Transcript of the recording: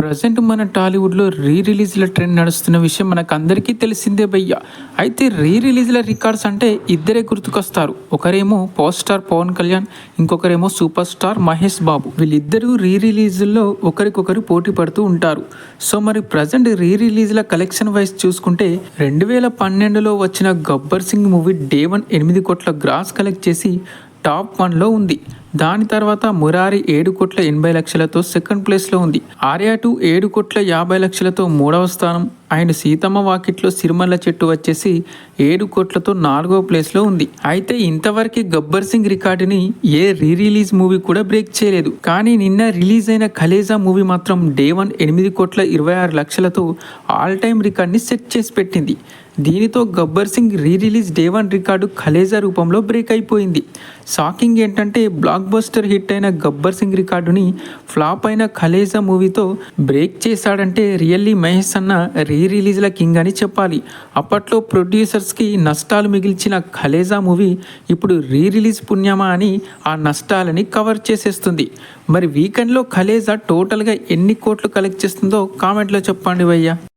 Present మన టాలీవుడ్లో రీ రిలీజ్ల trend నడుస్తున్న విషయం మనకు అందరికీ తెలిసిందే భయ్య. అయితే రీ రిలీజ్ల రికార్డ్స్ అంటే ఇద్దరే గుర్తుకొస్తారు. ఒకరేమో పవర్ స్టార్ పవన్ కళ్యాణ్, ఇంకొకరేమో సూపర్ స్టార్ మహేష్ బాబు. వీళ్ళిద్దరూ రీ రిలీజ్ల్లో ఒకరికొకరు పోటీ పడుతూ ఉంటారు. సో మరి ప్రజెంట్ రీ రిలీజ్ల కలెక్షన్ వైజ్ చూసుకుంటే 2012లో వచ్చిన గబ్బర్ సింగ్ మూవీ డే 1 8 కోట్ల గ్రాస్ కలెక్ట్ చేసి టాప్ 1లో ఉంది. దాని తర్వాత మురారి 7,80,00,000తో సెకండ్ ప్లేస్లో ఉంది. ఆర్యా 2 7,50,00,000తో మూడవ స్థానం. అండ్ సీతమ్మ వాకిట్లో సిరిమల్ల చెట్టు వచ్చేసి 7 కోట్లతో 4వ ప్లేస్లో ఉంది. అయితే ఇంతవరకు గబ్బర్ సింగ్ రికార్డుని ఏ రీ రిలీజ్ మూవీ కూడా బ్రేక్ చేయలేదు. కానీ నిన్న రిలీజ్ అయిన ఖలేజా మూవీ మాత్రం డే 1 8,26,00,000తో ఆల్ టైమ్ రికార్డ్ని సెట్ చేసి పెట్టింది. దీనితో Gabbar Singh re release day 1 record Khaleja రూపంలో బ్రేక్ అయిపోయింది. షాకింగ్ ఏంటంటే బ్లాక్ బస్టర్ హిట్ అయిన గబ్బర్ సింగ్ రికార్డుని ఫ్లాప్ అయిన ఖలేజా మూవీతో బ్రేక్ చేశాడంటే రియల్లీ మహేష్ అన్న రీ రిలీజ్ల కింగ్ అని చెప్పాలి. అప్పట్లో ప్రొడ్యూసర్స్కి నష్టాలు మిగిల్చిన ఖలేజా మూవీ ఇప్పుడు రీ రిలీజ్ పుణ్యమా అని ఆ నష్టాలని కవర్ చేసేస్తుంది. మరి వీకెండ్లో ఖలేజా టోటల్గా ఎన్ని కోట్లు కలెక్ట్ చేస్తుందో కామెంట్లో చెప్పండి భయ్యా.